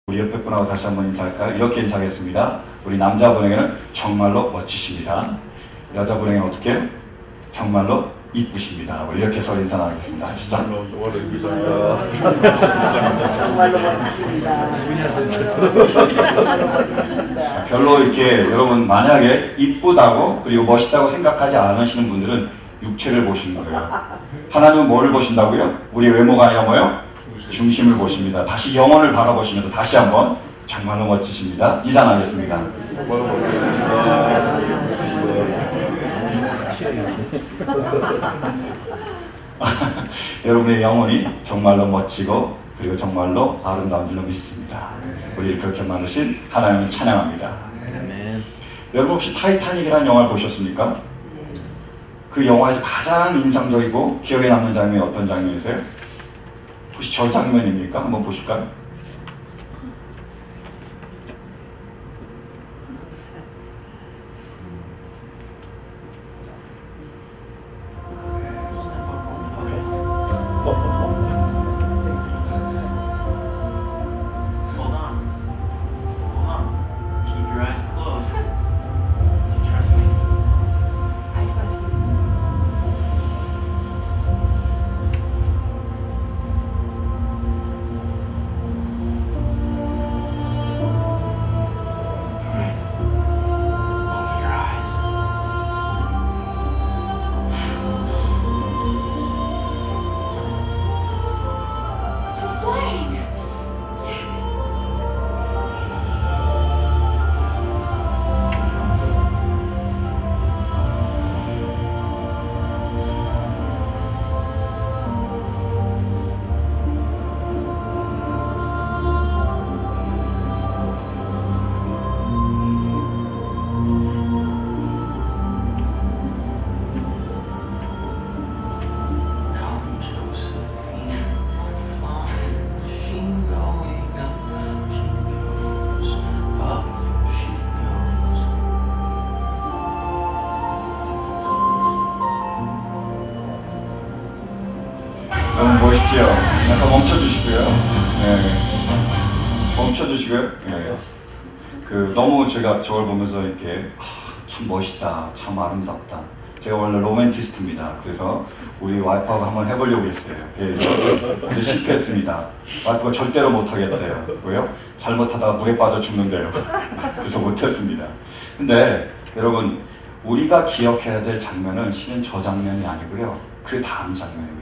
우리 옆에 분하고 다시 한번 인사할까요? 이렇게 인사하겠습니다. 우리 남자분에게는 정말로 멋지십니다. 여자분에게는 어떻게 해요? 정말로 이쁘십니다. 우리 이렇게 서로 인사 나누겠습니다. 하시죠. 정말로 멋지십니다. 별로 이렇게 여러분 만약에 이쁘다고 그리고 멋있다고 생각하지 않으시는 분들은 육체를 보시는 거예요. 하나님은 뭐를 보신다고요? 우리 외모가 아니라 뭐요? 중심을 보십니다. 다시 영혼을 바라보시면서 다시 한번 정말로 멋지십니다. 인사 나누겠습니다. 여러분의 영혼이 정말로 멋지고 그리고 정말로 아름다운 줄로 믿습니다. 우리 그렇게 만드신 하나님을 찬양합니다. 여러분 혹시 타이타닉이라는 영화를 보셨습니까? 그 영화에서 가장 인상적이고 기억에 남는 장면이 어떤 장면이세요? 혹시 저 장면입니까? 한번 보실까요? 너무 멋있죠? 약간 멈춰주시고요. 네. 멈춰주시고요. 네. 너무 제가 저걸 보면서 이렇게 참 멋있다, 참 아름답다. 제가 원래 로맨티스트입니다. 그래서 우리 와이프하고 한번 해보려고 했어요. 배에서. 근데 실패했습니다. 와이프가 절대로 못하겠대요. 왜요? 잘못하다가 물에 빠져 죽는데요. 그래서 못했습니다. 근데 여러분 우리가 기억해야 될 장면은 실은 저 장면이 아니고요. 그 다음 장면입니다.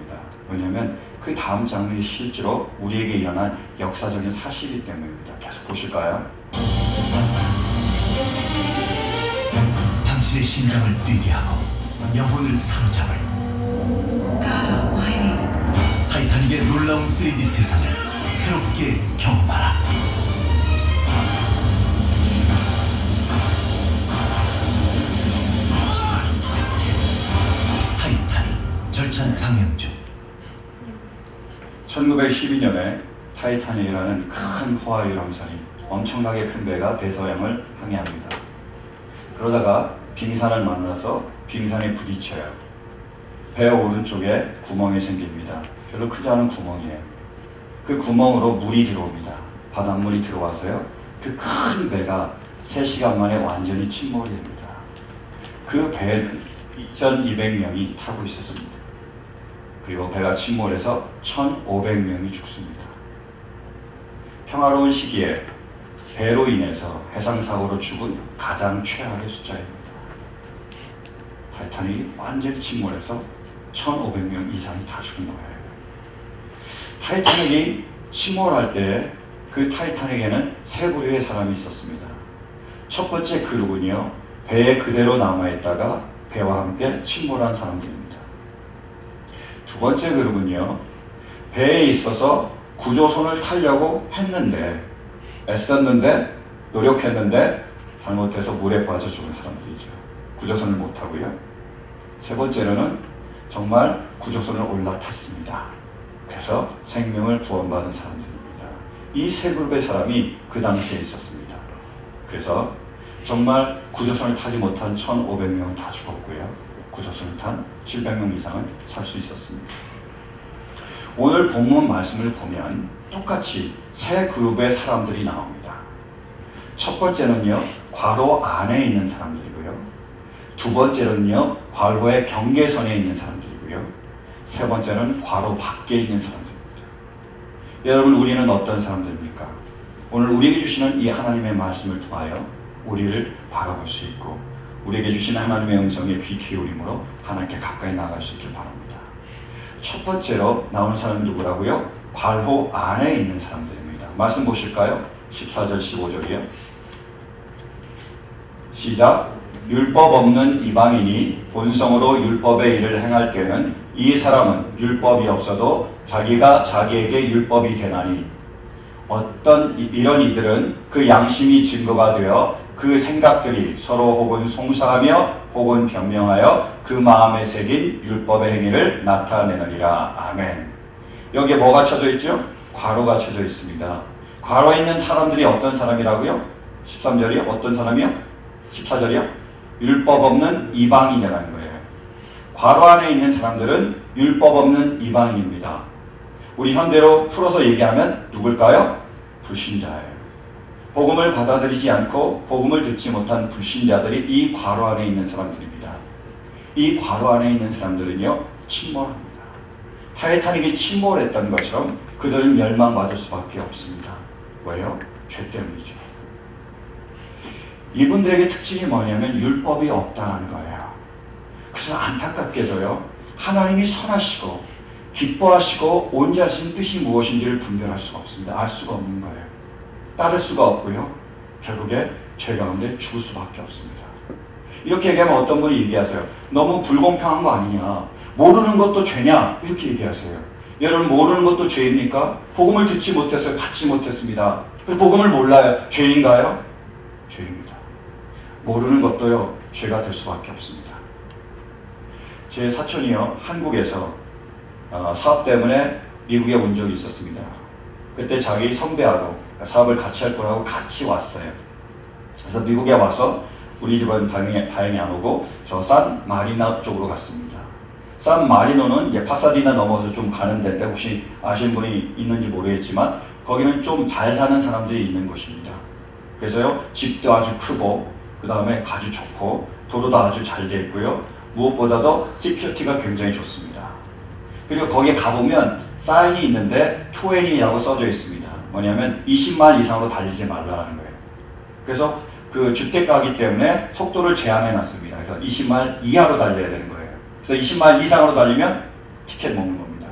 왜냐하면 그 다음 장면이 실제로 우리에게 일어난 역사적인 사실이기 때문입니다. 계속 보실까요? 당신의 심장을 뛰게 하고 영혼을 사로잡을 타이타닉의 놀라운 3D 세상을 새롭게 경험하라. 타이타닉 절찬 상영 중. 1912년에 타이타닉이라는 큰 호화의 유람선이 엄청나게 큰 배가 대서양을 항해합니다. 그러다가 빙산을 만나서 빙산에 부딪혀요. 배 오른쪽에 구멍이 생깁니다. 별로 크지 않은 구멍이에요. 그 구멍으로 물이 들어옵니다. 바닷물이 들어와서요. 그 큰 배가 3시간 만에 완전히 침몰이 됩니다. 그 배는 2,200명이 타고 있었습니다. 그리고 배가 침몰해서 1,500명이 죽습니다. 평화로운 시기에 배로 인해서 해상사고로 죽은 가장 최악의 숫자입니다. 타이타닉이 완전히 침몰해서 1,500명 이상이 다 죽은 거예요. 타이타닉이 침몰할 때 그 타이타닉에는 세 부류의 사람이 있었습니다. 첫 번째 그룹은요, 배에 그대로 남아있다가 배와 함께 침몰한 사람들입니다. 두 번째 그룹은요, 배에 있어서 구조선을 타려고 했는데 애썼는데 노력했는데 잘못해서 물에 빠져 죽은 사람들이죠. 구조선을 못 타고요. 세 번째로는 정말 구조선을 올라탔습니다. 그래서 생명을 구원받은 사람들입니다. 이 세 그룹의 사람이 그 당시에 있었습니다. 그래서 정말 구조선을 타지 못한 1,500명은 다 죽었고요. 구조선을 탄 700명 이상은 살 수 있었습니다. 오늘 본문 말씀을 보면 똑같이 세 그룹의 사람들이 나옵니다. 첫 번째는요, 괄호 안에 있는 사람들이고요. 두 번째는요, 괄호의 경계선에 있는 사람들이고요. 세 번째는 괄호 밖에 있는 사람들입니다. 여러분, 우리는 어떤 사람들입니까? 오늘 우리에게 주시는 이 하나님의 말씀을 통하여 우리를 바라볼 수 있고 우리에게 주신 하나님의 음성에 귀 기울임으로 하나님께 가까이 나아갈 수 있길 바랍니다. 첫 번째로 나오는 사람은 누구라고요? 괄호 안에 있는 사람들입니다. 말씀 보실까요? 14절 15절이요. 시작. 율법 없는 이방인이 본성으로 율법의 일을 행할 때는 이 사람은 율법이 없어도 자기가 자기에게 율법이 되나니 어떤 이런 이들은 그 양심이 증거가 되어 그 생각들이 서로 혹은 송사하며 혹은 변명하여 그 마음에 새긴 율법의 행위를 나타내느니라. 아멘. 여기에 뭐가 쳐져 있죠? 괄호가 쳐져 있습니다. 괄호에 있는 사람들이 어떤 사람이라고요? 13절이요? 어떤 사람이요? 14절이요? 율법 없는 이방인이라는 거예요. 괄호 안에 있는 사람들은 율법 없는 이방인입니다. 우리 현대로 풀어서 얘기하면 누굴까요? 불신자예요. 복음을 받아들이지 않고 복음을 듣지 못한 불신자들이 이 괄호 안에 있는 사람들입니다. 이 괄호 안에 있는 사람들은요, 침몰합니다. 타이타닉이 침몰했던 것처럼 그들은 멸망받을 수밖에 없습니다. 왜요? 죄 때문이죠. 이분들에게 특징이 뭐냐면 율법이 없다는 거예요. 그래서 안타깝게도요, 하나님이 선하시고 기뻐하시고 온전하신 뜻이 무엇인지를 분별할 수가 없습니다. 알 수가 없는 거예요. 따를 수가 없고요. 결국에 죄 가운데 죽을 수밖에 없습니다. 이렇게 얘기하면 어떤 분이 얘기하세요. 너무 불공평한 거 아니냐. 모르는 것도 죄냐. 이렇게 얘기하세요. 여러분, 모르는 것도 죄입니까? 복음을 듣지 못했어요. 받지 못했습니다. 그래서 복음을 몰라요. 죄인가요? 죄입니다. 모르는 것도요, 죄가 될 수밖에 없습니다. 제 사촌이요, 한국에서 사업 때문에 미국에 온 적이 있었습니다. 그때 자기 선배하고 사업을 같이 할 거라고 같이 왔어요. 그래서 미국에 와서 우리 집은 다행히 안 오고 저 산 마리나 쪽으로 갔습니다. 산 마리노는 이제 파사디나 넘어서 좀 가는 데인데 혹시 아시는 분이 있는지 모르겠지만 거기는 좀 잘 사는 사람들이 있는 곳입니다. 그래서요, 집도 아주 크고 그 다음에 아주 좋고 도로도 아주 잘 돼 있고요. 무엇보다도 시큐리티가 굉장히 좋습니다. 그리고 거기에 가보면 사인이 있는데 20라고 써져 있습니다. 뭐냐면 20마일 이상으로 달리지 말라는 거예요. 그래서 그 주택가이기 때문에 속도를 제한해 놨습니다. 그래서 20마일 이하로 달려야 되는 거예요. 그래서 20마일 이상으로 달리면 티켓 먹는 겁니다.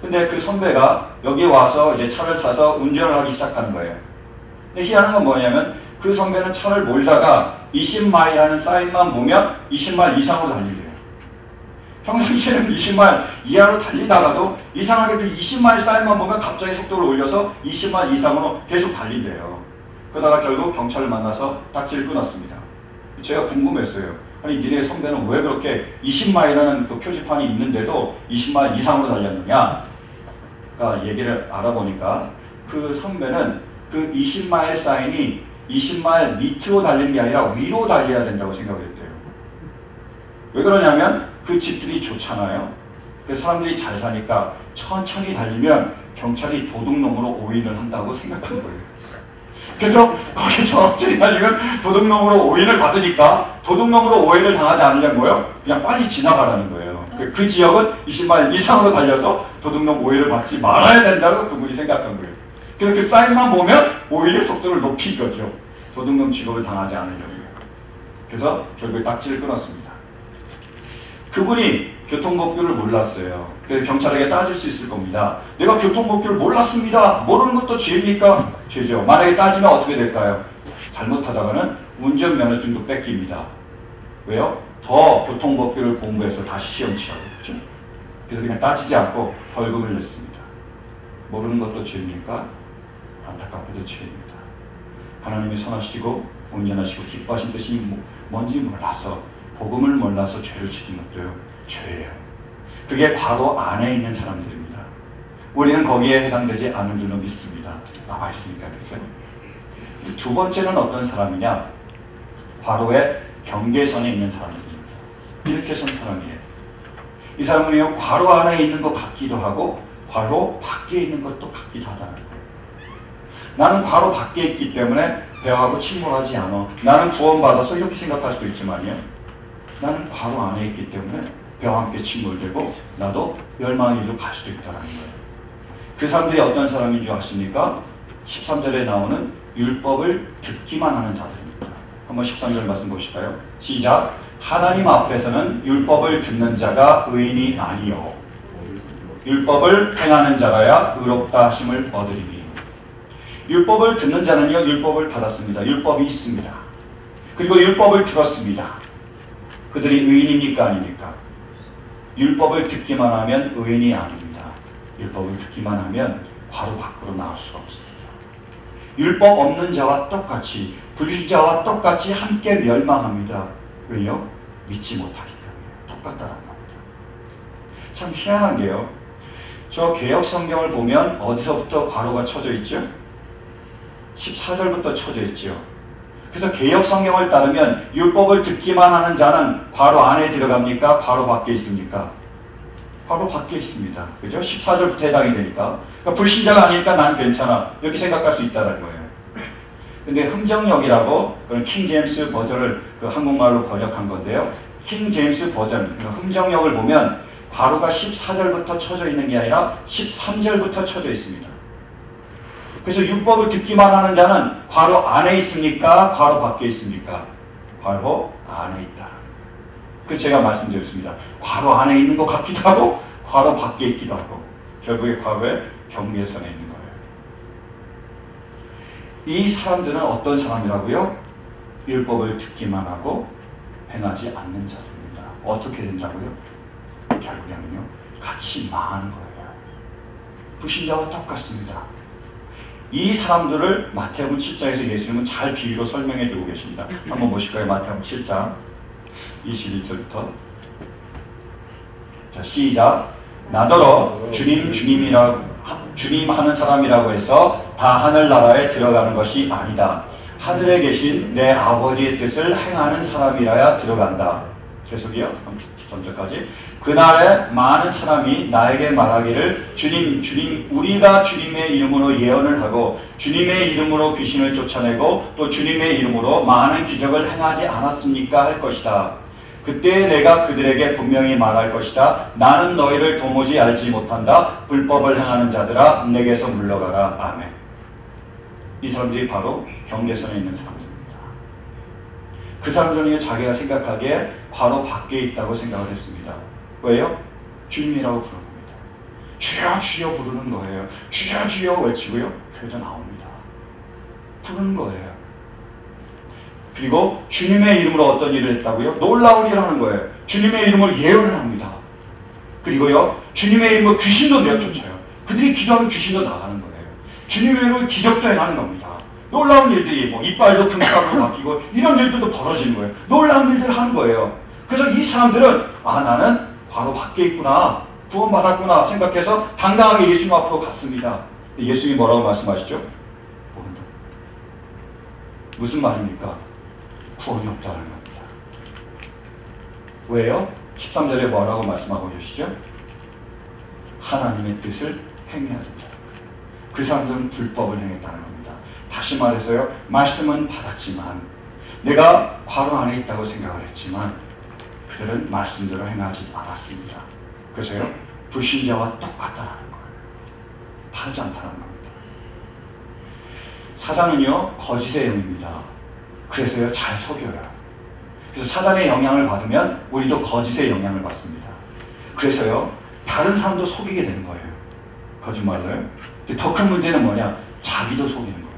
근데 그 선배가 여기 와서 이제 차를 사서 운전을 하기 시작하는 거예요. 근데 희한한 건 뭐냐면 그 선배는 차를 몰다가 20마일이라는 사인만 보면 20마일 이상으로 달리래요. 평상시에는 20마일 이하로 달리다가도 이상하게 그 20마일 사인만 보면 갑자기 속도를 올려서 20마일 이상으로 계속 달린대요. 그러다가 결국 경찰을 만나서 딱지를 끊었습니다. 제가 궁금했어요. 아니, 니네 선배는 왜 그렇게 20마일이라는 그 표지판이 있는데도 20마일 이상으로 달렸느냐? 그러니까 얘기를 알아보니까 그 선배는 그 20마일 사인이 20마일 밑으로 달리는 게 아니라 위로 달려야 된다고 생각을 했대요. 왜 그러냐면 그 집들이 좋잖아요. 그래서 사람들이 잘 사니까 천천히 달리면 경찰이 도둑놈으로 오인을 한다고 생각한 거예요. 그래서 거기 천천히 달리면 도둑놈으로 오인을 받으니까 도둑놈으로 오인을 당하지 않으려면 뭐예요? 그냥 빨리 지나가라는 거예요. 그 지역은 20마일 이상으로 달려서 도둑놈 오인을 받지 말아야 된다고 그분이 생각한 거예요. 그래서 그 사인만 보면 오히려 속도를 높인 거죠. 도둑놈 취급을 당하지 않으려고요. 그래서 결국에 딱지를 끊었습니다. 그분이 교통법규를 몰랐어요. 그래서 경찰에게 따질 수 있을 겁니다. 내가 교통법규를 몰랐습니다. 모르는 것도 죄입니까? 죄죠. 만약에 따지면 어떻게 될까요? 잘못하다가는 운전면허증도 뺏깁니다. 왜요? 더 교통법규를 공부해서 다시 시험 치라고. 그렇죠? 그래서 그냥 따지지 않고 벌금을 냈습니다. 모르는 것도 죄입니까? 안타깝게도 죄입니다. 하나님이 선하시고 온전하시고 기뻐하신 뜻이 뭔지 몰라서 복음을 몰라서 죄를 지은 것도요, 죄예요. 그게 바로 안에 있는 사람들입니다. 우리는 거기에 해당되지 않은 줄로 믿습니다. 나와 있으니까. 그래서 두 번째는 어떤 사람이냐? 괄호의 경계선에 있는 사람입니다. 이렇게 선 사람이에요. 이 사람은요, 괄호 안에 있는 것 같기도 하고 괄호 밖에 있는 것도 같기도 하다는 거예요. 나는 괄호 밖에 있기 때문에 배워하고 침몰하지 않아. 나는 구원받아서 이렇게 생각할 수도 있지만요. 나는 괄호 안에 있기 때문에 배와 함께 침몰되고 나도 멸망의 길로 갈 수도 있다는 거예요. 그 사람들이 어떤 사람인 줄 아십니까? 13절에 나오는 율법을 듣기만 하는 자들입니다. 한번 13절 말씀 보실까요? 시작. 하나님 앞에서는 율법을 듣는 자가 의인이 아니요 율법을 행하는 자라야 의롭다 하심을 얻으리니. 율법을 듣는 자는요, 율법을 받았습니다. 율법이 있습니다. 그리고 율법을 들었습니다. 그들이 의인입니까 아닙니까? 율법을 듣기만 하면 의인이 아닙니다. 율법을 듣기만 하면 괄호 밖으로 나올 수가 없습니다. 율법 없는 자와 똑같이, 불신자와 똑같이 함께 멸망합니다. 왜요? 믿지 못하기 때문에. 똑같다는 겁니다. 참 희한한 게요, 저 개역 성경을 보면 어디서부터 괄호가 쳐져 있죠? 14절부터 쳐져 있죠. 그래서 개역 성경을 따르면 율법을 듣기만 하는 자는 괄호 안에 들어갑니까? 괄호 밖에 있습니까? 괄호 밖에 있습니다. 그죠? 14절부터 해당이 되니까. 그러니까 불신자가 아니니까 난 괜찮아. 이렇게 생각할 수 있다는 거예요. 근데 흥정역이라고, 그런 킹 제임스 버전을 그 한국말로 번역한 건데요. 킹 제임스 버전, 흥정역을 보면 괄호가 14절부터 쳐져 있는 게 아니라 13절부터 쳐져 있습니다. 그래서 율법을 듣기만 하는 자는 괄호 안에 있습니까? 괄호 밖에 있습니까? 괄호 안에 있다. 그래서 제가 말씀드렸습니다. 괄호 안에 있는 것 같기도 하고 괄호 밖에 있기도 하고 결국에 괄호의 경계선에 있는 거예요. 이 사람들은 어떤 사람이라고요? 율법을 듣기만 하고 행하지 않는 자들입니다. 어떻게 된다고요? 결국에는요, 같이 망하는 거예요. 불신자와 똑같습니다. 이 사람들을 마태복음 7장에서 예수님은 잘 비유로 설명해 주고 계십니다. 한번 보실까요? 마태복음 7장 21절부터. 자, 시작. 나더러 주님 주님 하는 사람이라고 해서 다 하늘나라에 들어가는 것이 아니다. 하늘에 계신 내 아버지의 뜻을 행하는 사람이라야 들어간다. 계속이요. 13절까지. 그날에 많은 사람이 나에게 말하기를 주님 주님 우리가 주님의 이름으로 예언을 하고 주님의 이름으로 귀신을 쫓아내고 또 주님의 이름으로 많은 기적을 행하지 않았습니까? 할 것이다. 그때 내가 그들에게 분명히 말할 것이다. 나는 너희를 도무지 알지 못한다. 불법을 행하는 자들아 내게서 물러가라. 아멘. 이 사람들이 바로 경계선에 있는 사람들입니다. 그 사람들은 자기가 생각하기에 괄호 밖에 있다고 생각을 했습니다. 왜요? 주님이라고 부르는 겁니다. 주여 주여 부르는 거예요. 주여 주여 외치고요, 교회도 나옵니다. 부르는 거예요. 그리고 주님의 이름으로 어떤 일을 했다고요? 놀라운 일을 하는 거예요. 주님의 이름으로 예언을 합니다. 그리고요, 주님의 이름으로 귀신도 내쫓아요. 그들이 기도하면 귀신도 나가는 거예요. 주님의 이름으로 기적도 행하는 겁니다. 놀라운 일들이 뭐 이빨도 금값으로 바뀌고 이런 일들도 벌어지는 거예요. 놀라운 일들을 하는 거예요. 그래서 이 사람들은 나는 괄호 밖에 있구나, 구원받았구나 생각해서 당당하게 예수님 앞으로 갔습니다. 예수님이 뭐라고 말씀하시죠? 모른다. 무슨 말입니까? 구원이 없다는 겁니다. 왜요? 13절에 뭐라고 말씀하고 계시죠? 하나님의 뜻을 행해야 된다. 그 사람들은 불법을 행했다는 겁니다. 다시 말해서요, 말씀은 받았지만 내가 괄호 안에 있다고 생각을 했지만 그들은 말씀대로 행하지 않았습니다. 그래서요, 불신자와 똑같다는 거예요. 다르지 않다는 겁니다. 사단은요, 거짓의 영입니다. 그래서요, 잘 속여요. 그래서 사단의 영향을 받으면 우리도 거짓의 영향을 받습니다. 그래서요, 다른 사람도 속이게 되는 거예요. 거짓말로요. 더 큰 문제는 뭐냐? 자기도 속이는 거예요.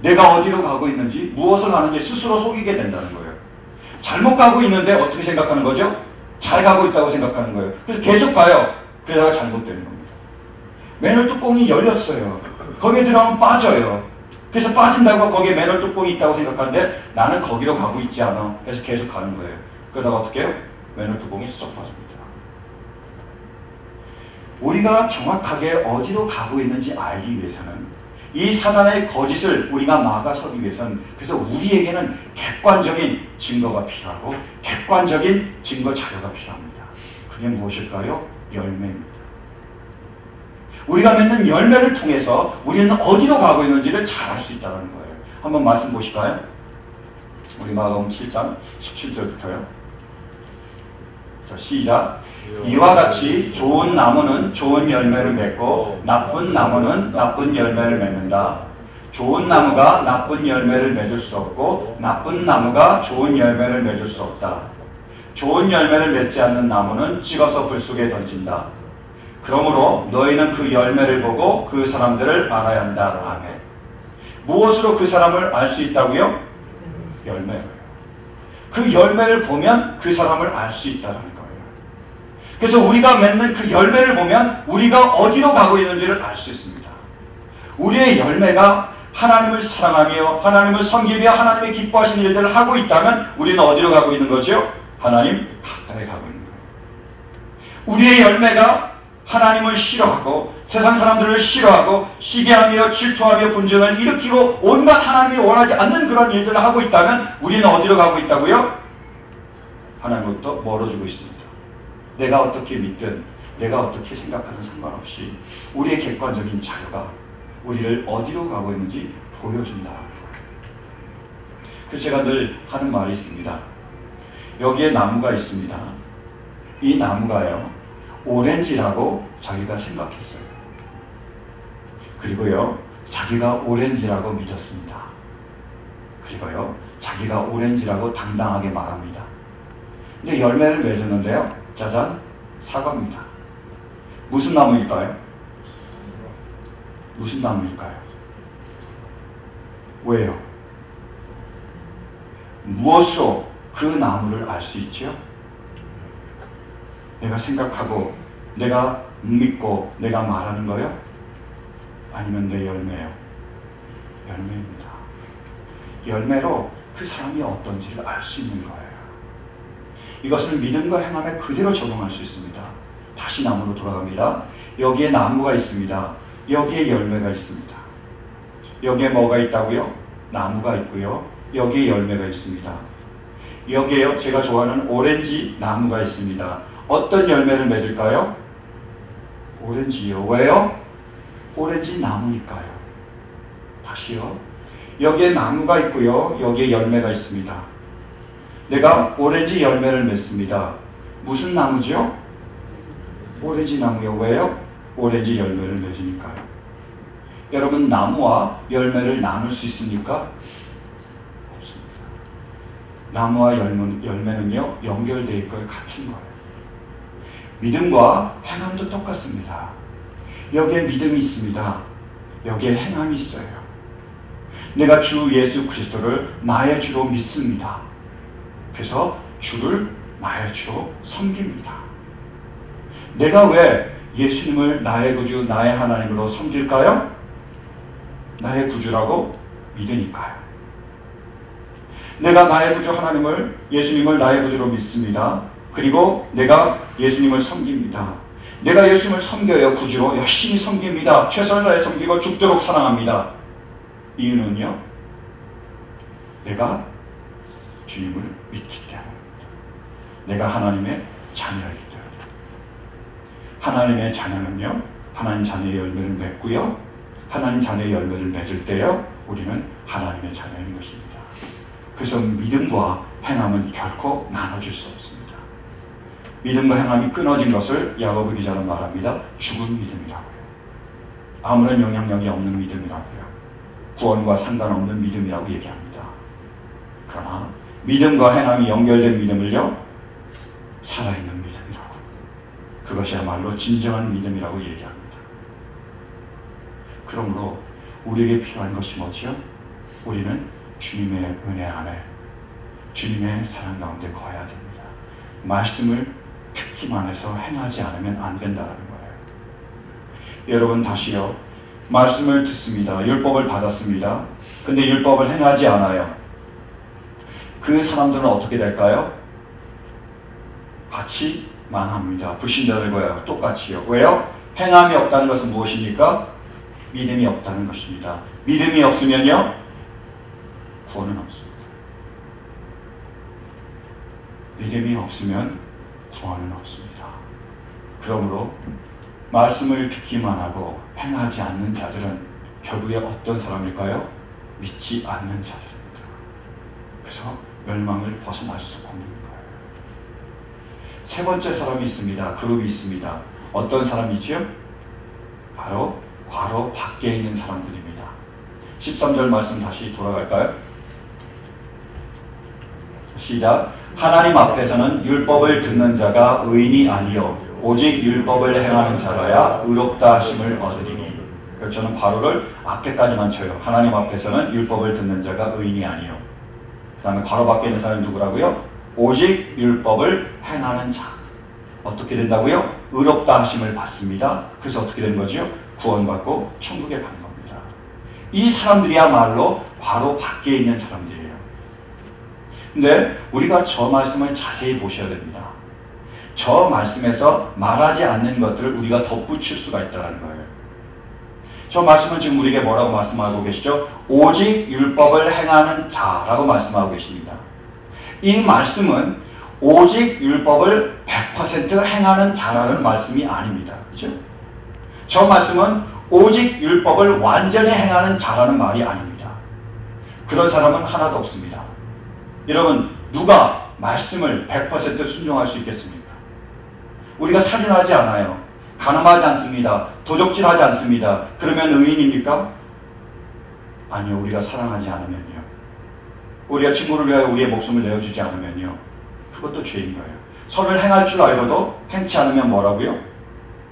내가 어디로 가고 있는지, 무엇을 하는지 스스로 속이게 된다는 거예요. 잘못 가고 있는데 어떻게 생각하는 거죠? 잘 가고 있다고 생각하는 거예요. 그래서 계속 가요. 그러다가 잘못되는 겁니다. 맨홀 뚜껑이 열렸어요. 거기에 들어가면 빠져요. 그래서 빠진다고 거기에 맨홀 뚜껑이 있다고 생각하는데 나는 거기로 가고 있지 않아. 그래서 계속 가는 거예요. 그러다가 어떻게 해요? 맨홀 뚜껑이 쏙 빠집니다. 우리가 정확하게 어디로 가고 있는지 알기 위해서는, 이 사단의 거짓을 우리가 막아서기 위해서는, 그래서 우리에게는 객관적인 증거가 필요하고 객관적인 증거 자료가 필요합니다. 그게 무엇일까요? 열매입니다. 우리가 맺는 열매를 통해서 우리는 어디로 가고 있는지를 잘 알 수 있다는 거예요. 한번 말씀 보실까요? 우리 마가복음 7장 17절부터요. 자, 시작. 이와 같이 좋은 나무는 좋은 열매를 맺고 나쁜 나무는 나쁜 열매를 맺는다. 좋은 나무가 나쁜 열매를 맺을 수 없고 나쁜 나무가 좋은 열매를 맺을 수 없다. 좋은 열매를 맺지 않는 나무는 찍어서 불 속에 던진다. 그러므로 너희는 그 열매를 보고 그 사람들을 알아야 한다. 아멘. 무엇으로 그 사람을 알 수 있다고요? 열매로요. 그 열매를 보면 그 사람을 알 수 있다는 거예요. 그래서 우리가 맺는 그 열매를 보면 우리가 어디로 가고 있는지를 알 수 있습니다. 우리의 열매가 하나님을 사랑하며 하나님을 섬기며 하나님의 기뻐하시는 일들을 하고 있다면 우리는 어디로 가고 있는 거죠? 하나님 가까이 가고 있는 거예요. 우리의 열매가 하나님을 싫어하고 세상 사람들을 싫어하고 시기하며 질투하며 분쟁을 일으키고 온갖 하나님이 원하지 않는 그런 일들을 하고 있다면 우리는 어디로 가고 있다고요? 하나님으로부터 멀어지고 있습니다. 내가 어떻게 믿든 내가 어떻게 생각하든 상관없이 우리의 객관적인 자료가 우리를 어디로 가고 있는지 보여준다. 그래서 제가 늘 하는 말이 있습니다. 여기에 나무가 있습니다. 이 나무가요, 오렌지라고 자기가 생각했어요. 그리고요, 자기가 오렌지라고 믿었습니다. 그리고요, 자기가 오렌지라고 당당하게 말합니다. 근데 열매를 맺었는데요, 짜잔, 사과입니다. 무슨 나무일까요? 무슨 나무일까요? 왜요? 무엇으로 그 나무를 알 수 있죠? 내가 생각하고 내가 믿고 내가 말하는 거요? 아니면 내 열매요? 열매입니다. 열매로 그 사람이 어떤지를 알 수 있는 거예요. 이것을 믿음과 행함에 그대로 적용할 수 있습니다. 다시 나무로 돌아갑니다. 여기에 나무가 있습니다. 여기에 열매가 있습니다. 여기에 뭐가 있다고요? 나무가 있고요. 여기에 열매가 있습니다. 여기에요, 제가 좋아하는 오렌지 나무가 있습니다. 어떤 열매를 맺을까요? 오렌지요. 왜요? 오렌지 나무니까요. 다시요. 여기에 나무가 있고요. 여기에 열매가 있습니다. 내가 오렌지 열매를 맺습니다. 무슨 나무죠? 오렌지 나무요. 왜요? 오렌지 열매를 맺으니까요. 여러분, 나무와 열매를 나눌 수 있습니까? 없습니다. 나무와 열매는요, 연결되어 있고 같은 거예요. 믿음과 행함도 똑같습니다. 여기에 믿음이 있습니다. 여기에 행함이 있어요. 내가 주 예수 그리스도를 나의 주로 믿습니다. 그래서 주를 나의 주로 섬깁니다. 내가 왜 예수님을 나의 구주, 나의 하나님으로 섬길까요? 나의 구주라고 믿으니까요. 내가 나의 구주 하나님을, 예수님을 나의 구주로 믿습니다. 그리고 내가 예수님을 섬깁니다. 내가 예수님을 섬겨요. 구주로 열심히 섬깁니다. 최선을 다해 섬기고 죽도록 사랑합니다. 이유는요, 내가 주님을 믿기 때문입니다. 내가 하나님의 자녀이기 때문입니다. 하나님의 자녀는요, 하나님 자녀의 열매를 맺고요, 하나님 자녀의 열매를 맺을 때요, 우리는 하나님의 자녀인 것입니다. 그래서 믿음과 행함은 결코 나눠질 수 없습니다. 믿음과 행함이 끊어진 것을 야고보 기자는 말합니다. 죽은 믿음이라고요. 아무런 영향력이 없는 믿음이라고요. 구원과 상관없는 믿음이라고 얘기합니다. 그러나 믿음과 행함이 연결된 믿음을요, 살아있는 믿음이라고, 그것이야말로 진정한 믿음이라고 얘기합니다. 그러므로 우리에게 필요한 것이 뭐지요? 우리는 주님의 은혜 안에, 주님의 사랑 가운데 거해야 됩니다. 말씀을 듣기만 해서 행하지 않으면 안 된다는 거예요. 여러분, 다시요, 말씀을 듣습니다. 율법을 받았습니다. 근데 율법을 행하지 않아요. 그 사람들은 어떻게 될까요? 같이 망합니다. 불신자들과 똑같이요. 왜요? 행함이 없다는 것은 무엇입니까? 믿음이 없다는 것입니다. 믿음이 없으면요, 구원은 없습니다. 믿음이 없으면 구원은 없습니다. 그러므로 말씀을 듣기만 하고 행하지 않는 자들은 결국에 어떤 사람일까요? 믿지 않는 자들입니다. 그래서 멸망을 벗어날 수 없는 거예요. 세 번째 사람이 있습니다. 그룹이 있습니다. 어떤 사람이지요? 바로 괄호 밖에 있는 사람들입니다. 13절 말씀 다시 돌아갈까요? 시작. 하나님 앞에서는 율법을 듣는 자가 의인이 아니요 오직 율법을 행하는 자라야 의롭다 하심을 얻으리니. 저는 괄호를 앞에까지만 쳐요. 하나님 앞에서는 율법을 듣는 자가 의인이 아니요. 그 다음에 괄호 밖에 있는 사람이 누구라고요? 오직 율법을 행하는 자. 어떻게 된다고요? 의롭다 하심을 받습니다. 그래서 어떻게 되는 거죠? 구원받고 천국에 가는 겁니다. 이 사람들이야말로 괄호 밖에 있는 사람들이에요. 근데 우리가 저 말씀을 자세히 보셔야 됩니다. 저 말씀에서 말하지 않는 것들을 우리가 덧붙일 수가 있다는 거예요. 저 말씀은 지금 우리에게 뭐라고 말씀하고 계시죠? 오직 율법을 행하는 자라고 말씀하고 계십니다. 이 말씀은 오직 율법을 100% 행하는 자라는 말씀이 아닙니다. 그렇죠? 저 말씀은 오직 율법을 완전히 행하는 자라는 말이 아닙니다. 그런 사람은 하나도 없습니다. 여러분, 누가 말씀을 100% 순종할 수 있겠습니까? 우리가 살인하지 않아요. 간음하지 않습니다. 도적질하지 않습니다. 그러면 의인입니까? 아니요. 우리가 사랑하지 않으면요. 우리가 친구를 위하여 우리의 목숨을 내어주지 않으면요. 그것도 죄인 거예요. 선을 행할 줄 알고도 행치 않으면 뭐라고요?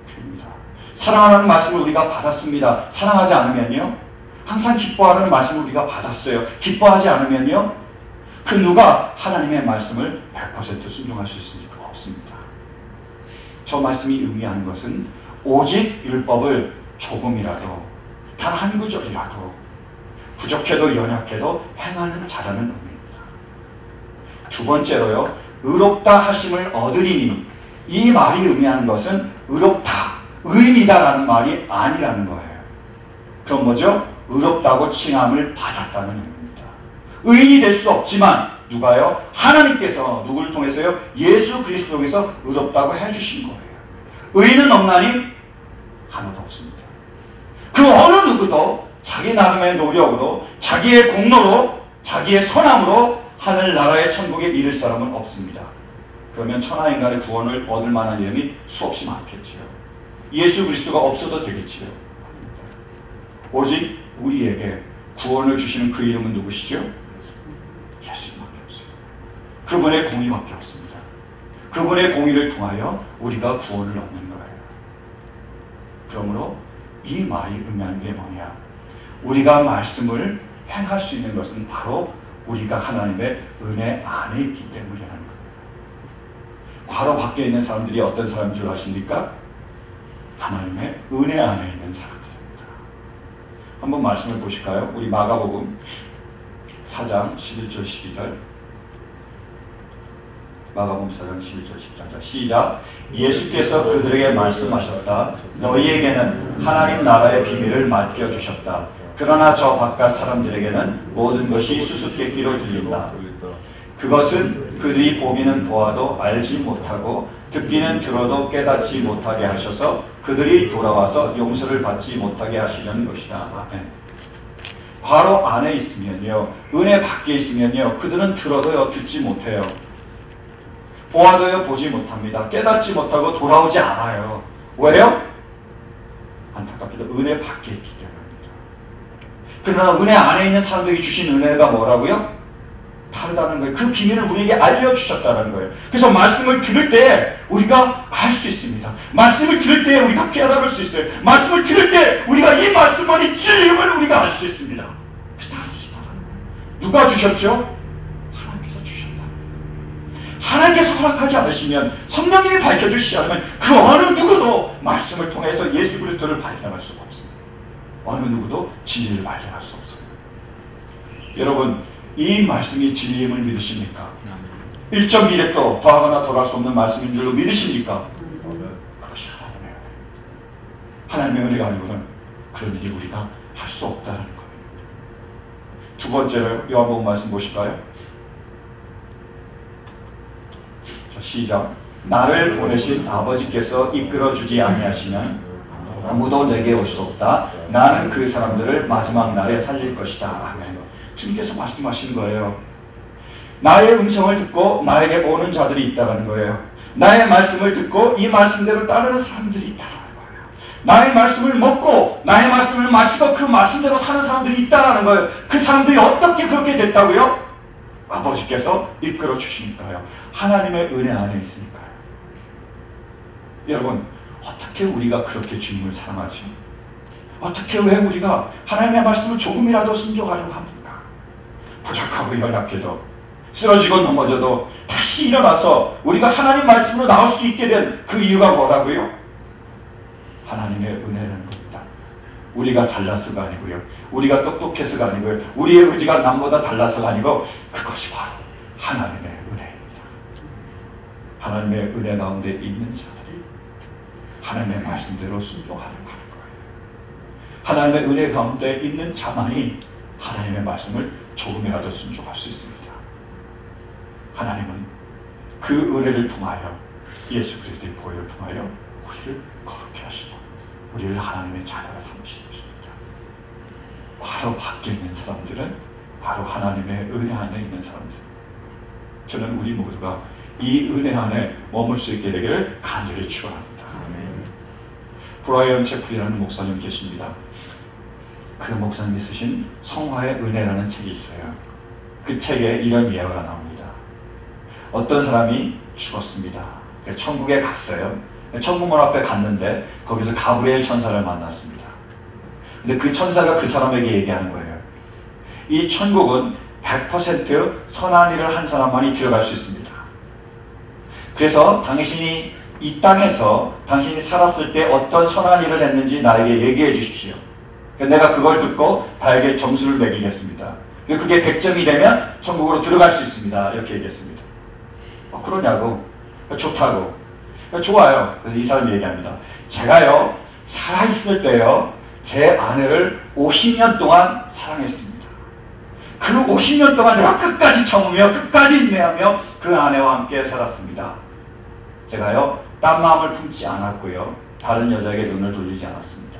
죄입니다. 사랑하는 말씀을 우리가 받았습니다. 사랑하지 않으면요. 항상 기뻐하는 말씀을 우리가 받았어요. 기뻐하지 않으면요. 그 누가 하나님의 말씀을 100% 순종할 수 있습니까? 없습니다. 저 말씀이 의미하는 것은 오직 율법을 조금이라도 단 한 구절이라도 부족해도 연약해도 행하는 자라는 의미입니다. 두 번째로요. 의롭다 하심을 얻으리니. 이 말이 의미하는 것은 의롭다, 의인이다 라는 말이 아니라는 거예요. 그럼 뭐죠? 의롭다고 칭함을 받았다는 의미입니다. 의인이 될 수 없지만 누가요? 하나님께서 누구를 통해서요? 예수 그리스도 통해서 의롭다고 해주신 거예요. 의인은 없나니? 하나도 없습니다. 그 어느 누구도 자기 나름의 노력으로 자기의 공로로 자기의 선함으로 하늘나라의 천국에 이를 사람은 없습니다. 그러면 천하인간의 구원을 얻을 만한 이름이 수없이 많겠지요. 예수 그리스도가 없어도 되겠지요. 오직 우리에게 구원을 주시는 그 이름은 누구시죠? 예수님밖에 없어요. 그분의 공의밖에 없습니다. 그분의 공의를 통하여 우리가 구원을 얻는 거예요. 그러므로 이 말이 의미하는 게 뭐냐? 우리가 말씀을 행할 수 있는 것은 바로 우리가 하나님의 은혜 안에 있기 때문이라는 거예요. 괄호 밖에 있는 사람들이 어떤 사람인 줄 아십니까? 하나님의 은혜 안에 있는 사람들입니다. 한번 말씀을 보실까요? 우리 마가복음 4장 11절 12절. 마가복음 4장 11절 14절 시작. 예수께서 그들에게 말씀하셨다. 너희에게는 하나님 나라의 비밀을 맡겨주셨다. 그러나 저 바깥 사람들에게는 모든 것이 수수께끼로 들린다. 그것은 그들이 보기는 보아도 알지 못하고 듣기는 들어도 깨닫지 못하게 하셔서 그들이 돌아와서 용서를 받지 못하게 하시려는 것이다. 아멘. 괄호 안에 있으면요, 은혜 밖에 있으면요, 그들은 들어도요 듣지 못해요. 보아도요 보지 못합니다. 깨닫지 못하고 돌아오지 않아요. 왜요? 안타깝게도 은혜 밖에 있기 때문입니다. 그러나 은혜 안에 있는 사람들이 주신 은혜가 뭐라고요? 다르다는 거예요. 그 비밀을 우리에게 알려주셨다는 거예요. 그래서 말씀을 들을 때 우리가 알 수 있습니다. 말씀을 들을 때 우리가 깨달을 수 있어요. 말씀을 들을 때 우리가 이 말씀만이 진리임을 우리가 알 수 있습니다. 다르시다는 거예요. 누가 주셨죠? 하나님께서 주셨다. 하나님께서 허락하지 않으시면, 성령님이 밝혀주시지 않으면 그 어느 누구도 말씀을 통해서 예수 그리스도를 발견할 수가 없습니다. 어느 누구도 진리를 발견할 수 없어요. 여러분, 이 말씀이 진리임을 믿으십니까? 1.1획도 더하거나 덜할 수 없는 말씀인 줄로 믿으십니까? 그것이 하나님의 은혜. 하나님의 은혜가 아니고는 그런 일이 우리가 할 수 없다는 겁니다. 두 번째로 요한복음 말씀 보실까요? 자, 시작. 나를 보내신 아버지께서 이끌어주지 아니하시면 아무도 내게 올 수 없다. 나는 그 사람들을 마지막 날에 살릴 것이다. 아멘. 주님께서 말씀하신 거예요. 나의 음성을 듣고 나에게 오는 자들이 있다는 거예요. 나의 말씀을 듣고 이 말씀대로 따르는 사람들이 있다는 거예요. 나의 말씀을 먹고 나의 말씀을 마시고 그 말씀대로 사는 사람들이 있다는 거예요. 그 사람들이 어떻게 그렇게 됐다고요? 아버지께서 이끌어 주시니까요. 하나님의 은혜 안에 있으니까요. 여러분, 어떻게 우리가 그렇게 주님을 사랑하지? 어떻게 왜 우리가 하나님의 말씀을 조금이라도 순종하려고 합니까? 부족하고 연약해도 쓰러지고 넘어져도 다시 일어나서 우리가 하나님 말씀으로 나올 수 있게 된 그 이유가 뭐라고요? 하나님의 은혜라는 겁니다. 우리가 잘나서가 아니고요. 우리가 똑똑해서가 아니고요. 우리의 의지가 남보다 달라서가 아니고 그것이 바로 하나님의 은혜입니다. 하나님의 은혜 가운데 있는 자들이 하나님의 말씀대로 순종하려고 하는 거예요. 하나님의 은혜 가운데 있는 자만이 하나님의 말씀을 조금이라도 순종할 수 있습니다. 하나님은 그 은혜를 통하여 예수 그리스도의 보혈을 통하여 우리를 거룩해 하시고 우리를 하나님의 자녀가 삼으시는 것입니다. 바로 밖에 있는 사람들은 바로 하나님의 은혜 안에 있는 사람들. 저는 우리 모두가 이 은혜 안에 머물 수 있게 되기를 간절히 축원합니다. 브라이언 채플이라는 목사님 계십니다. 그 목사님이 쓰신 성화의 은혜라는 책이 있어요. 그 책에 이런 예화가 나옵니다. 어떤 사람이 죽었습니다. 천국에 갔어요. 천국문 앞에 갔는데 거기서 가브리엘 천사를 만났습니다. 근데 그 천사가 그 사람에게 얘기하는 거예요. 이 천국은 100% 선한 일을 한 사람만이 들어갈 수 있습니다. 그래서 당신이 이 땅에서 당신이 살았을 때 어떤 선한 일을 했는지 나에게 얘기해 주십시오. 내가 그걸 듣고 나에게 점수를 매기겠습니다. 그게 100점이 되면 천국으로 들어갈 수 있습니다. 이렇게 얘기했습니다. 그러냐고. 좋다고. 좋아요. 그래서 이 사람이 얘기합니다. 제가요 살아있을 때요 제 아내를 50년 동안 사랑했습니다. 그 50년 동안 제가 끝까지 참으며 끝까지 인내하며 그 아내와 함께 살았습니다. 제가요 딴 마음을 품지 않았고요 다른 여자에게 눈을 돌리지 않았습니다.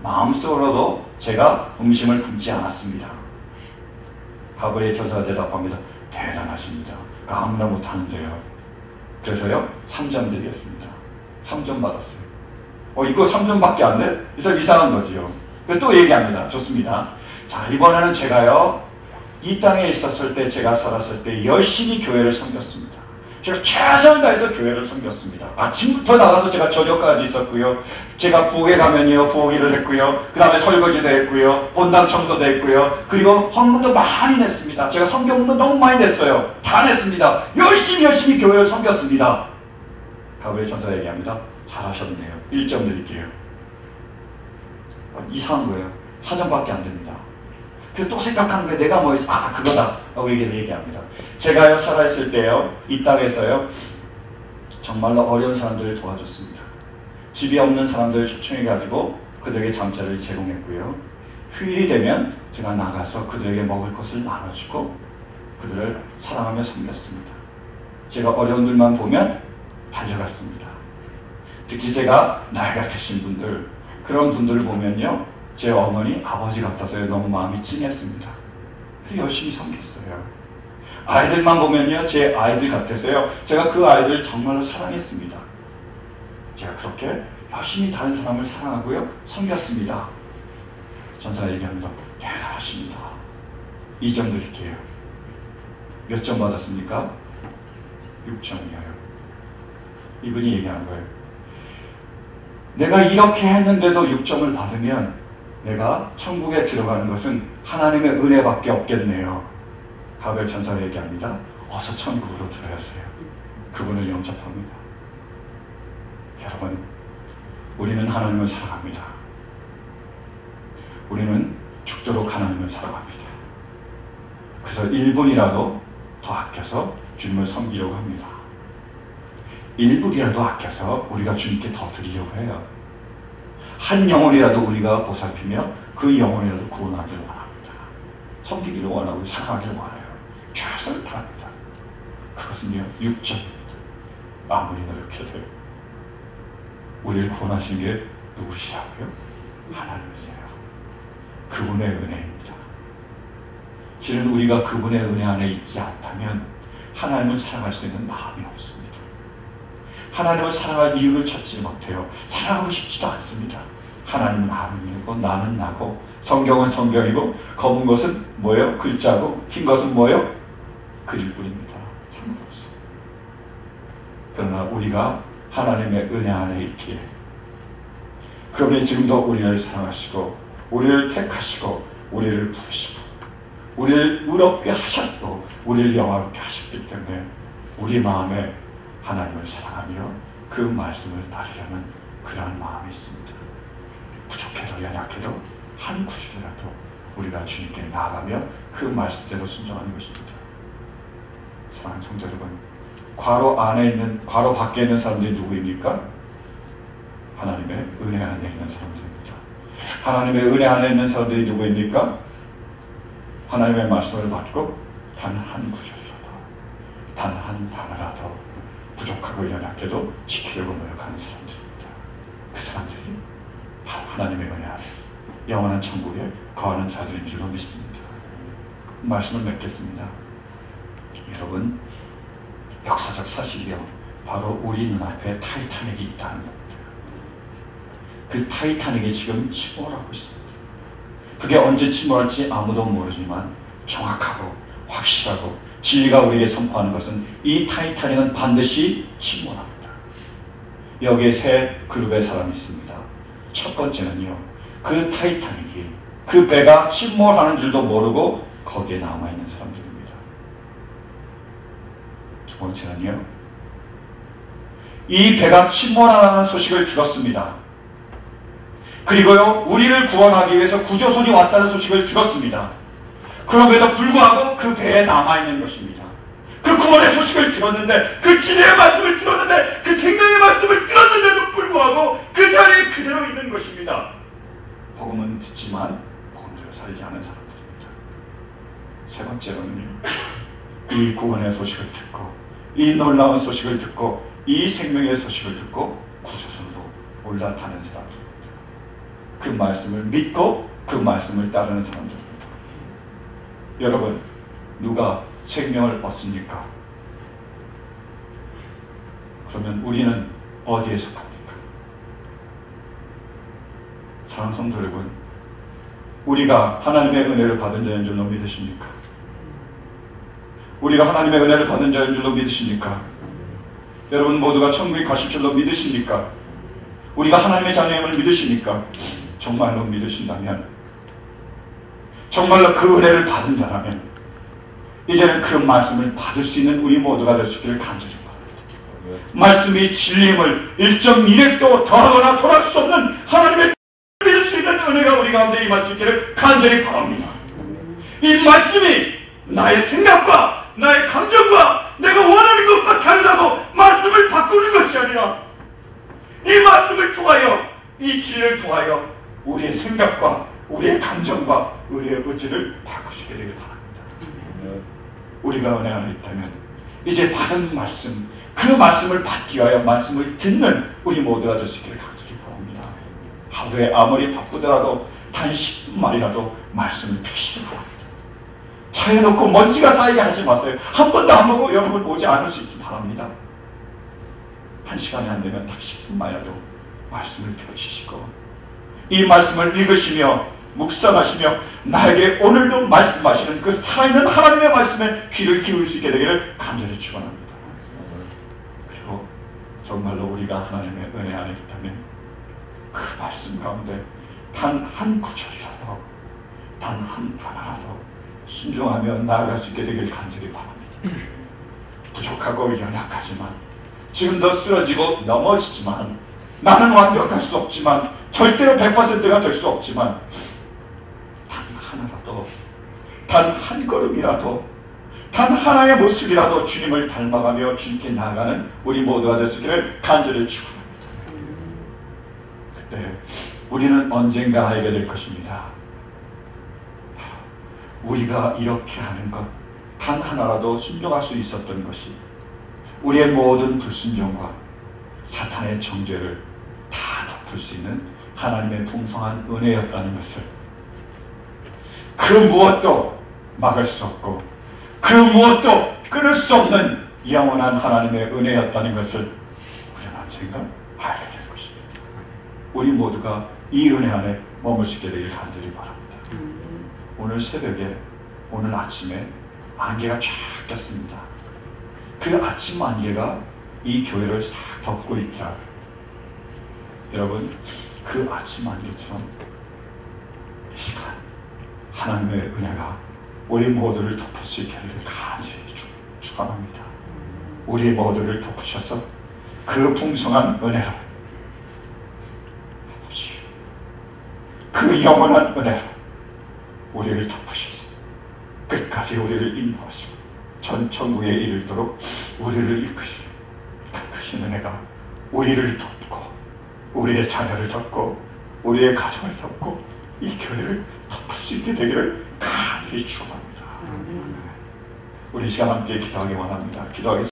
마음속으로도 제가 음심을 품지 않았습니다. 가브리엘 천사가 대답합니다. 대단하십니다. 아무나 못하는데요. 그래서요 3점 드리겠습니다. 3점 받았어요. 이거 3점밖에 안 돼? 이 사람 이상한 거지요. 또 얘기합니다. 좋습니다. 자, 이번에는 제가요 이 땅에 있었을 때 제가 살았을 때 열심히 교회를 섬겼습니다. 제가 최선을 다해서 교회를 섬겼습니다. 아침부터 나가서 제가 저녁까지 있었고요. 제가 부엌에 가면요 부엌 일을 했고요. 그 다음에 설거지도 했고요. 본당 청소도 했고요. 그리고 헌금도 많이 냈습니다. 제가 성경도 너무 많이 냈어요. 다 냈습니다. 열심히 교회를 섬겼습니다. 가브리엘 천사가 얘기합니다. 잘하셨네요. 1점 드릴게요. 이상한 거예요. 4점밖에 안 됩니다. 그래서 또 생각하는 거예요. 내가 뭐 그거다 라고 얘기합니다. 제가요 살아있을 때요 이 땅에서요 정말로 어려운 사람들을 도와줬습니다. 집이 없는 사람들을 초청해가지고 그들에게 잠자리를 제공했고요. 휴일이 되면 제가 나가서 그들에게 먹을 것을 나눠주고 그들을 사랑하며 섬겼습니다. 제가 어려운들만 보면 달려갔습니다. 특히 제가 나이가 드신 분들 그런 분들을 보면요 제 어머니, 아버지 같아서요 너무 마음이 찡했습니다. 열심히 섬겼어요. 아이들만 보면요 제 아이들 같아서요 제가 그 아이들을 정말로 사랑했습니다. 제가 그렇게 열심히 다른 사람을 사랑하고요 섬겼습니다. 전사가 얘기합니다. 대단하십니다. 2점 드릴게요. 몇 점 받았습니까? 6점이에요. 이분이 얘기하는 거예요. 내가 이렇게 했는데도 6점을 받으면 내가 천국에 들어가는 것은 하나님의 은혜밖에 없겠네요. 가브리엘 천사가 얘기합니다. 어서 천국으로 들어가세요. 그분을 영접합니다. 여러분, 우리는 하나님을 사랑합니다. 우리는 죽도록 하나님을 사랑합니다. 그래서 1분이라도 더 아껴서 주님을 섬기려고 합니다. 1분이라도 아껴서 우리가 주님께 더 드리려고 해요. 한 영혼이라도 우리가 보살피며 그 영혼이라도 구원하기를 원합니다. 섬기기를 원하고 사랑하기를 원해요. 최선을 다합니다. 그것은요 6점입니다. 아무리 노력해도 우리를 구원하시는 게 누구시라고요? 하나님이세요. 그분의 은혜입니다. 실은 우리가 그분의 은혜 안에 있지 않다면 하나님을 사랑할 수 있는 마음이 없습니다. 하나님을 사랑할 이유를 찾지 못해요. 사랑하고 싶지도 않습니다. 하나님은 하나님이고 나는 나고 성경은 성경이고 검은 것은 뭐예요? 글자고 흰 것은 뭐예요? 글일 뿐입니다. 상관없어요. 그러나 우리가 하나님의 은혜 안에 있기에 그분이 지금도 우리를 사랑하시고 우리를 택하시고 우리를 부르시고 우리를 의롭게 하셨고 우리를 영화롭게 하셨기 때문에 우리 마음에 하나님을 사랑하며 그 말씀을 따르려는 그러한 마음이 있습니다. 부족해도 연약해도 한 구절이라도 우리가 주님께 나아가며 그 말씀대로 순종하는 것입니다. 사랑하는 성도 여러분, 괄호 밖에 있는 사람들이 누구입니까? 하나님의 은혜 안에 있는 사람들입니다. 하나님의 은혜 안에 있는 사람들이 누구입니까? 하나님의 말씀을 받고 단 한 구절이라도 단 한 단어라도 부족하고 연약해도 지키려고 노력하는 사람들입니다. 그 사람들이 바로 하나님의 은혜 안에 영원한 천국에 거하는 자들인 줄로 믿습니다. 말씀을 맺겠습니다. 여러분, 역사적 사실이요, 바로 우리 눈앞에 타이타닉이 있다는 겁니다. 그 타이타닉이 지금 침몰하고 있습니다. 그게 언제 침몰할지 아무도 모르지만 정확하고 확실하고 진리가 우리에게 선포하는 것은 이 타이타닉은 반드시 침몰합니다. 여기에 세 그룹의 사람이 있습니다. 첫 번째는요, 그 타이타닉이 그 배가 침몰하는 줄도 모르고 거기에 남아있는 사람들입니다. 두 번째는요, 이 배가 침몰하는 소식을 들었습니다. 그리고요, 우리를 구원하기 위해서 구조선이 왔다는 소식을 들었습니다. 그럼에도 불구하고 그 배에 남아있는 것입니다. 그 구원의 소식을 들었는데, 그 진리의 말씀을 들었는데, 그 생명의 말씀을 들었는데도 불구하고 그 자리에 그대로 있는 것입니다. 복음은 듣지만 복음대로 살지 않은 사람들입니다. 세 번째로는요, 이 구원의 소식을 듣고 이 놀라운 소식을 듣고 이 생명의 소식을 듣고 구조선으로 올라타는 사람들입니다. 그 말씀을 믿고 그 말씀을 따르는 사람들입니다. 여러분, 누가 생명을 얻습니까? 그러면 우리는 어디에 속합니까? 사랑하는 성도 여러분, 우리가 하나님의 은혜를 받은 자인 줄로 믿으십니까? 우리가 하나님의 은혜를 받은 자인 줄로 믿으십니까? 여러분 모두가 천국에 가실 줄로 믿으십니까? 우리가 하나님의 자녀임을 믿으십니까? 정말로 믿으신다면, 정말로 그 은혜를 받은 자라면 이제는 그 말씀을 받을 수 있는 우리 모두가 될 수 있기를 간절히 바랍니다. 말씀이 진리임을 1.1획도 더하거나 덜할 수 없는 하나님의 믿을 수 있는 은혜가 우리 가운데 임할 수 있기를 간절히 바랍니다. 이 말씀이 나의 생각과 나의 감정과 내가 원하는 것과 다르다고 말씀을 바꾸는 것이 아니라 이 말씀을 통하여, 이 진리를 통하여 우리의 생각과 우리의 감정과 우리의 의지를 바꾸시게 되길 바랍니다. 우리가 은혜 안에 있다면 이제 받은 말씀, 그 말씀을 받기 위하여 말씀을 듣는 우리 모두가 될 수 있기를 간절히 바랍니다. 하루에 아무리 바쁘더라도 단 10분만이라도 말씀을 펴시기 바랍니다. 차에 놓고 먼지가 쌓이게 하지 마세요. 한 번도 안 보고 여러분 오지 않을 수 있기 바랍니다. 1시간이 안 되면 딱 10분만이라도 말씀을 펴주시고 이 말씀을 읽으시며 묵상하시며 나에게 오늘도 말씀하시는 그 살아있는 하나님의 말씀에 귀를 기울일 수 있게 되기를 간절히 축원합니다. 그리고 정말로 우리가 하나님의 은혜 안에 있다면 그 말씀 가운데 단 한 구절이라도, 단 한 단어라도 순종하며 나아갈 수 있게 되길 간절히 바랍니다. 부족하고 연약하지만, 지금도 쓰러지고 넘어지지만, 나는 완벽할 수 없지만, 절대로 100%가 될 수 없지만, 단 하나라도, 단 한 걸음이라도, 단 하나의 모습이라도 주님을 닮아가며 주님께 나아가는 우리 모두가 될 수 있기를 간절히 축원합니다. 그때 우리는 언젠가 알게 될 것입니다. 우리가 이렇게 하는 것, 단 하나라도 순종할 수 있었던 것이 우리의 모든 불순종과 사탄의 정죄를 다 덮을 수 있는 하나님의 풍성한 은혜였다는 것을, 그 무엇도 막을 수 없고 그 무엇도 끊을 수 없는 영원한 하나님의 은혜였다는 것을 우리는 언젠가 알게 될 것입니다. 우리 모두가 이 은혜 안에 머물 수 있게 되길 간절히 바랍니다. 오늘 새벽에, 오늘 아침에 안개가 쫙 꼈습니다. 그 아침 안개가 이 교회를 싹 덮고 있다. 여러분, 그 아침 안개처럼 이 시간 하나님의 은혜가 우리 모두를 덮을 수 있게 되길 간절히 축원합니다. 우리 모두를 덮으셔서 그 풍성한 은혜로, 아버지, 그 영원한 은혜로 우리를 덮으셔서 끝까지 우리를 인도하시고 전 천국에 이르도록 우리를 이끄시는 그 크신 은혜가 우리를 덮고 우리의 자녀를 덮고 우리의 가정을 덮고 이 교회를 덮을 수 있게 되기를 간절히 축원합니다. 우리 시간 함께 기도하기 원합니다. 기도하겠습니다.